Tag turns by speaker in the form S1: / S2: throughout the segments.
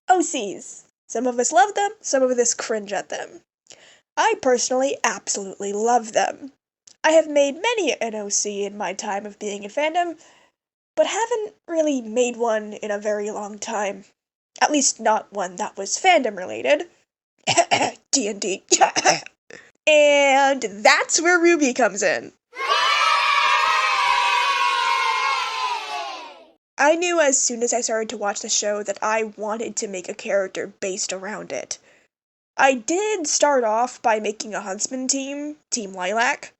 S1: OCs. Some of us love them, some of us cringe at them. I personally absolutely love them. I have made many an OC in my time of being in fandom, but haven't really made one in a very long time. At least not one that was fandom related. D&D. And that's where RWBY comes in. I knew as soon as I started to watch the show that I wanted to make a character based around it. I did start off by making a huntsman team, Team Lilac,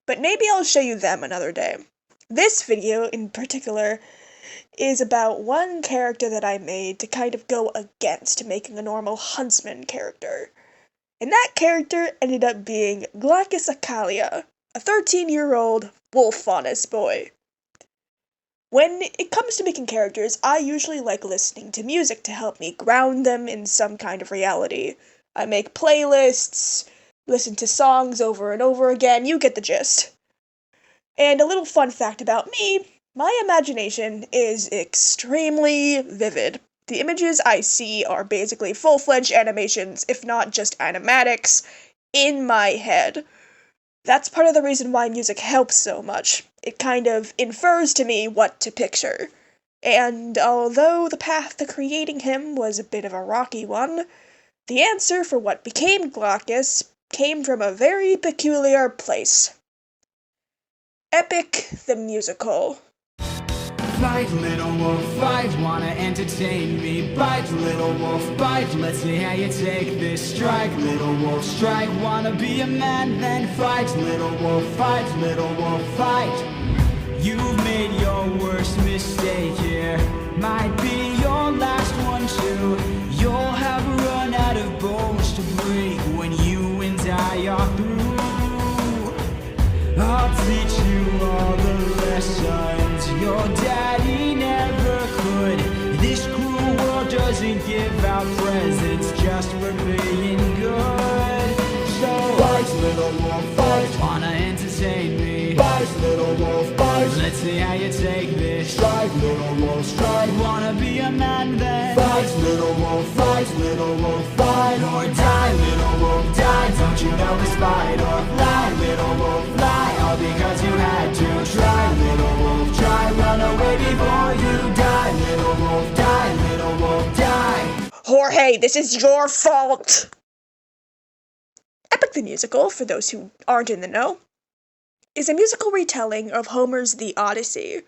S1: but maybe I'll show you them another day. This video, in particular, is about one character that I made to kind of go against making a normal huntsman character. And that character ended up being Glaucus Acalia, a 13-year-old wolf faunus boy. When it comes to making characters, I usually like listening to music to help me ground them in some kind of reality. I make playlists, listen to songs over and over again, you get the gist. And a little fun fact about me, my imagination is extremely vivid. The images I see are basically full-fledged animations, if not just animatics, in my head. That's part of the reason why music helps so much. It kind of infers to me what to picture. And although the path to creating him was a bit of a rocky one, the answer for what became Glaucus came from a very peculiar place. Epic the Musical.
S2: Fight, little wolf, fight, wanna entertain me. Bite, little wolf, bite, let's see how you take this. Strike, little wolf, strike, wanna be a man, then fight. Little wolf, fight, little wolf, fight. You've made your worst mistake here. Might be your last one too. You'll have run out of bones to break when you and I are through. I'll teach you all the lessons your daddy never could. This cruel world doesn't give out presents just for being good. So fight, little wolf, fight, wanna entertain me. Fight, little wolf, fight, let's see how you take this. Strike, little wolf, strike, wanna be a man then. Fight, little wolf, fight, little wolf, fight, or die, little wolf, die. Don't you know it's fight or fly, little wolf, fly, all because you had to try, little wolf, try, run away before you die, little wolf, die, little wolf, die.
S1: Jorge, this is your fault! Epic the Musical, for those who aren't in the know, is a musical retelling of Homer's The Odyssey.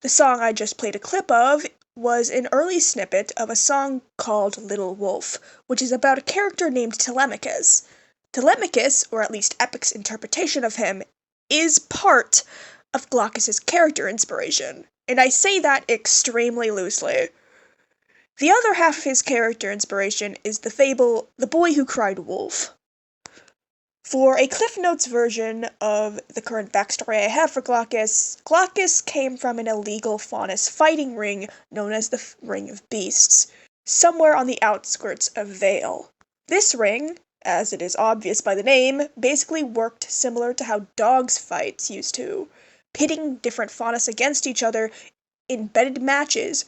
S1: The song I just played a clip of was an early snippet of a song called Little Wolf, which is about a character named Telemachus. Telemachus, or at least Epic's interpretation of him, is part of Glaucus's character inspiration, and I say that extremely loosely. The other half of his character inspiration is the fable The Boy Who Cried Wolf. For a Cliff Notes version of the current backstory I have for Glaucus, Glaucus came from an illegal faunus fighting ring known as the Ring of Beasts, somewhere on the outskirts of Vale. This ring, as it is obvious by the name, basically worked similar to how dogs fights used to, pitting different faunus against each other in betted matches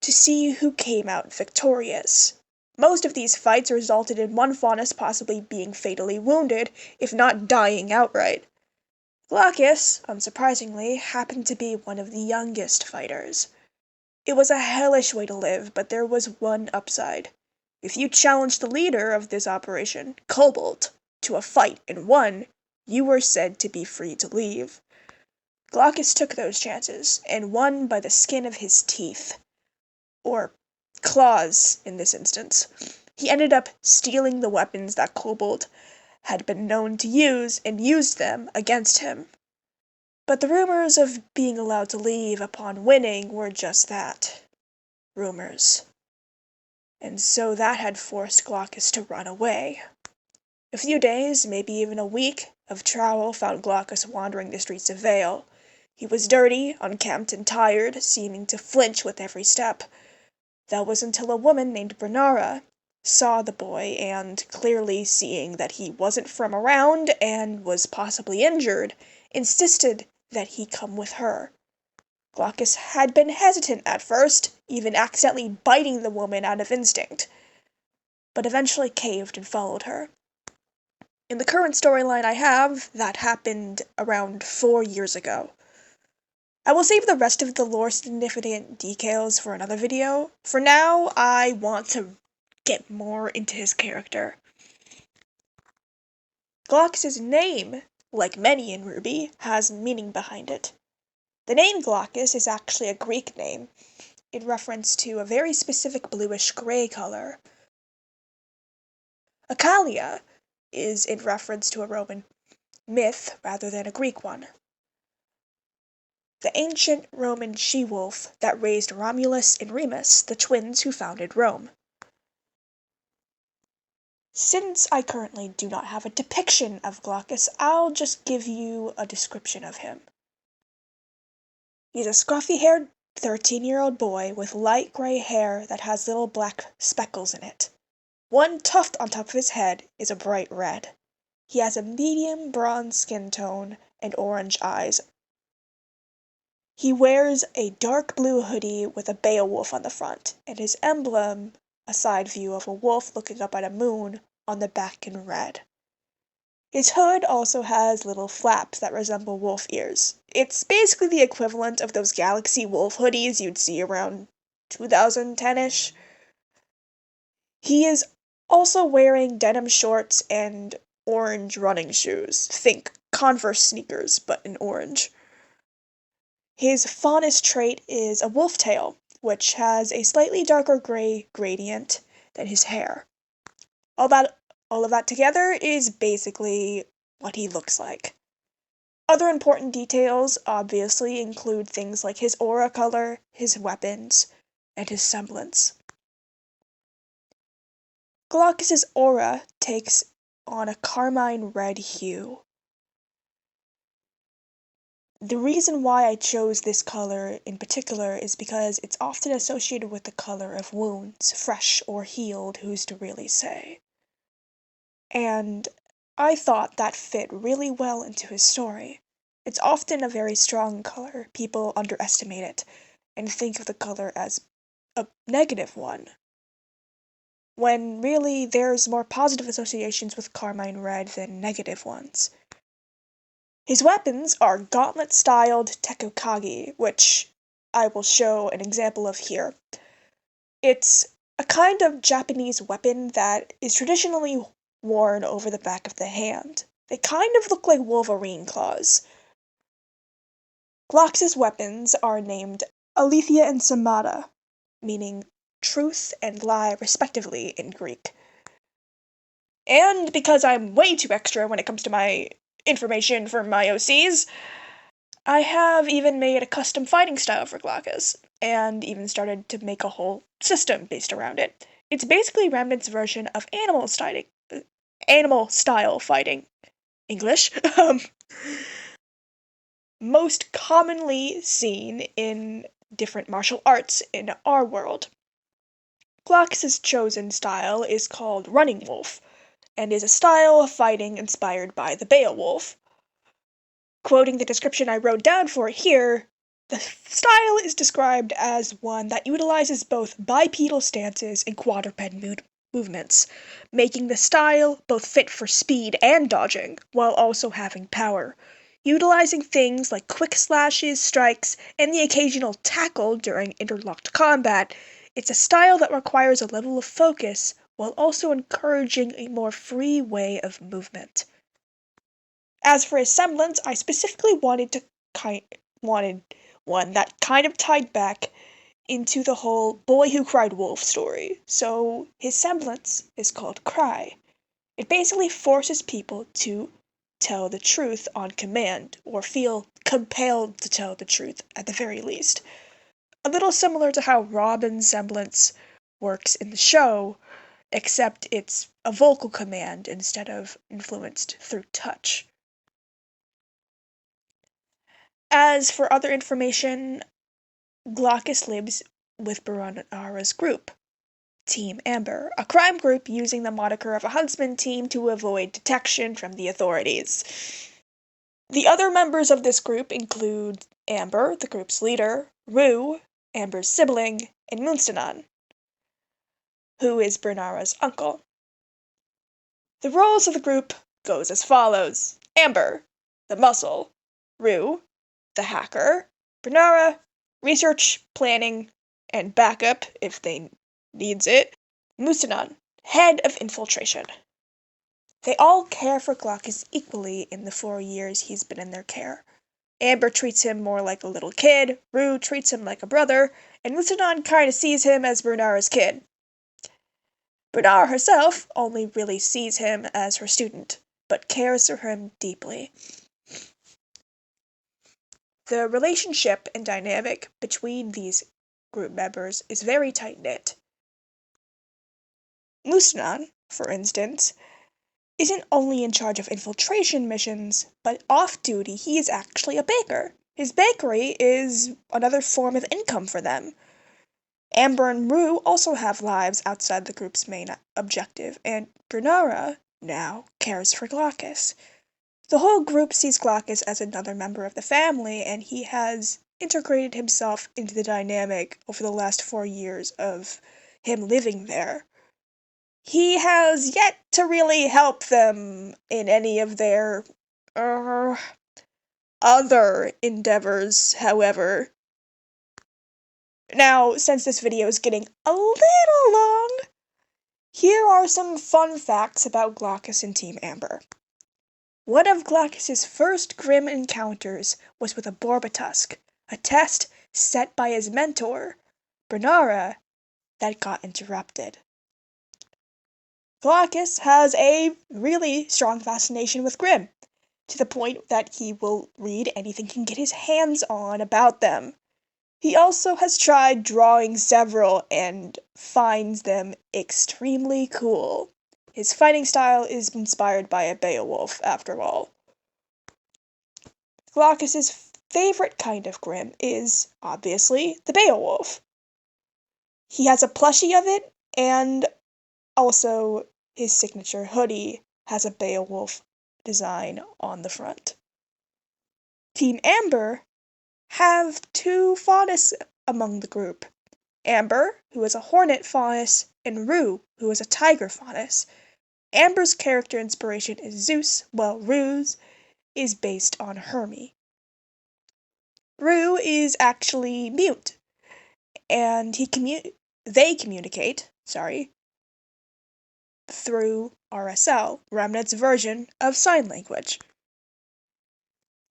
S1: to see who came out victorious. Most of these fights resulted in one faunus possibly being fatally wounded, if not dying outright. Glaucus, unsurprisingly, happened to be one of the youngest fighters. It was a hellish way to live, but there was one upside. If you challenged the leader of this operation, Cobalt, to a fight and won, you were said to be free to leave. Glaucus took those chances, and won by the skin of his teeth. Or claws, in this instance. He ended up stealing the weapons that Cobalt had been known to use and used them against him. But the rumors of being allowed to leave upon winning were just that. Rumors. And so that had forced Glaucus to run away. A few days, maybe even a week, of travel found Glaucus wandering the streets of Vale. He was dirty, unkempt, and tired, seeming to flinch with every step. That was until a woman named Bernara saw the boy and, clearly seeing that he wasn't from around and was possibly injured, insisted that he come with her. Glaucus had been hesitant at first, even accidentally biting the woman out of instinct, but eventually caved and followed her. In the current storyline I have, that happened around 4 years ago. I will save the rest of the lore significant details for another video. For now, I want to get more into his character. Glaucus' name, like many in RWBY, has meaning behind it. The name Glaucus is actually a Greek name, in reference to a very specific bluish-gray color. Acalia is in reference to a Roman myth rather than a Greek one. The ancient Roman she-wolf that raised Romulus and Remus, the twins who founded Rome. Since I currently do not have a depiction of Glaucus, I'll just give you a description of him. He's a scruffy-haired 13-year-old boy with light gray hair that has little black speckles in it. One tuft on top of his head is a bright red. He has a medium bronze skin tone and orange eyes. He wears a dark blue hoodie with a Beowulf on the front, and his emblem, a side view of a wolf looking up at a moon, on the back in red. His hood also has little flaps that resemble wolf ears. It's basically the equivalent of those Galaxy Wolf hoodies you'd see around 2010-ish. He is also wearing denim shorts and orange running shoes. Think Converse sneakers, but in orange. His faunus trait is a wolf tail, which has a slightly darker gray gradient than his hair. All of that together is basically what he looks like. Other important details obviously include things like his aura color, his weapons, and his semblance. Glaucus' aura takes on a carmine red hue. The reason why I chose this color in particular is because it's often associated with the color of wounds, fresh or healed, who's to really say. And I thought that fit really well into his story. It's often a very strong color. People underestimate it and think of the color as a negative one, when really there's more positive associations with carmine red than negative ones. His weapons are gauntlet-styled tekokage, which I will show an example of here. It's a kind of Japanese weapon that is traditionally worn over the back of the hand. They kind of look like Wolverine claws. Glaucus' weapons are named Aletheia and Samata, meaning truth and lie respectively in Greek. And because I'm way too extra when it comes to my information for my OCs, I have even made a custom fighting style for Glaucus, and even started to make a whole system based around it. It's basically Remnant's version of animal style fighting. English. Most commonly seen in different martial arts in our world. Glaucus' chosen style is called Running Wolf, and is a style of fighting inspired by the Beowulf. Quoting the description I wrote down for it here, the style is described as one that utilizes both bipedal stances and quadruped movements, making the style both fit for speed and dodging, while also having power. Utilizing things like quick slashes, strikes, and the occasional tackle during interlocked combat, it's a style that requires a level of focus while also encouraging a more free way of movement. As for his semblance, I specifically wanted one that kind of tied back into the whole boy who cried wolf story, so his semblance is called Cry. It basically forces people to tell the truth on command, or feel compelled to tell the truth at the very least. A little similar to how Robin's semblance works in the show, except it's a vocal command instead of influenced through touch. As for other information, Glaucus lives with Baronara's group, Team Amber, a crime group using the moniker of a huntsman team to avoid detection from the authorities. The other members of this group include Amber, the group's leader, Rue, Amber's sibling, and Munstanan, who is Bernara's uncle. The roles of the group goes as follows. Amber, the muscle, Rue, the hacker, Bernara, research, planning, and backup if they needs it, Munstanan, head of infiltration. They all care for Glaucus equally in the 4 years he's been in their care. Amber treats him more like a little kid, Rue treats him like a brother, and Munstanan kinda sees him as Bernara's kid. Bernara herself only really sees him as her student, but cares for him deeply. The relationship and dynamic between these group members is very tight-knit. Munstanan, for instance, isn't only in charge of infiltration missions, but off-duty he is actually a baker. His bakery is another form of income for them. Amber and Rue also have lives outside the group's main objective, and Bernara now cares for Glaucus. The whole group sees Glaucus as another member of the family, and he has integrated himself into the dynamic over the last 4 years of him living there. He has yet to really help them in any of their other endeavors, however. Now, since this video is getting a little long, here are some fun facts about Glaucus and Team Amber. One of Glaucus's first grim encounters was with a Borbatusk, a test set by his mentor, Bernara, that got interrupted. Glaucus has a really strong fascination with Grimm, to the point that he will read anything he can get his hands on about them. He also has tried drawing several and finds them extremely cool. His fighting style is inspired by a Beowulf, after all. Glaucus's favorite kind of Grimm is, obviously, the Beowulf. He has a plushie of it, and also his signature hoodie has a Beowulf design on the front. Team Amber have 2 faunus among the group. Amber, who is a hornet faunus, and Rue, who is a tiger faunus. Amber's character inspiration is Zeus, while Rue's is based on Hermes. Rue is actually mute, and they communicate through RSL, Remnant's version of sign language.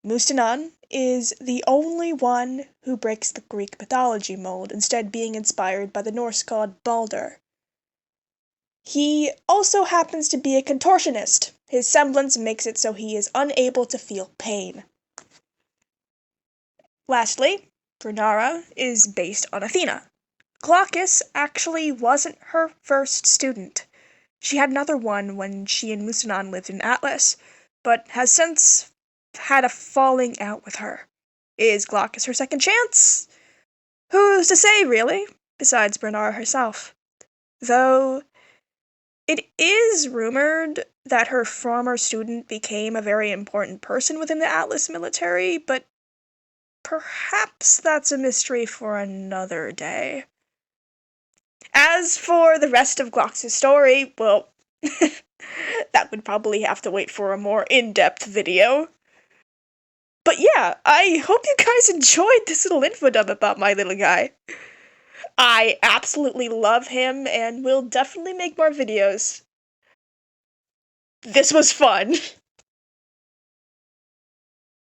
S1: Munstanan is the only one who breaks the Greek mythology mold, instead being inspired by the Norse god Balder. He also happens to be a contortionist. His semblance makes it so he is unable to feel pain. Lastly, Bernara is based on Athena. Glaucus actually wasn't her first student. She had another one when she and Munstanan lived in Atlas, but has since had a falling out with her. Is Glaucus her second chance? Who's to say, really, besides Bernara herself? Though it is rumored that her former student became a very important person within the Atlas military, but perhaps that's a mystery for another day. As for the rest of Glaucus' story, well, that would probably have to wait for a more in-depth video. But yeah, I hope you guys enjoyed this little info dump about my little guy. I absolutely love him and will definitely make more videos. This was fun.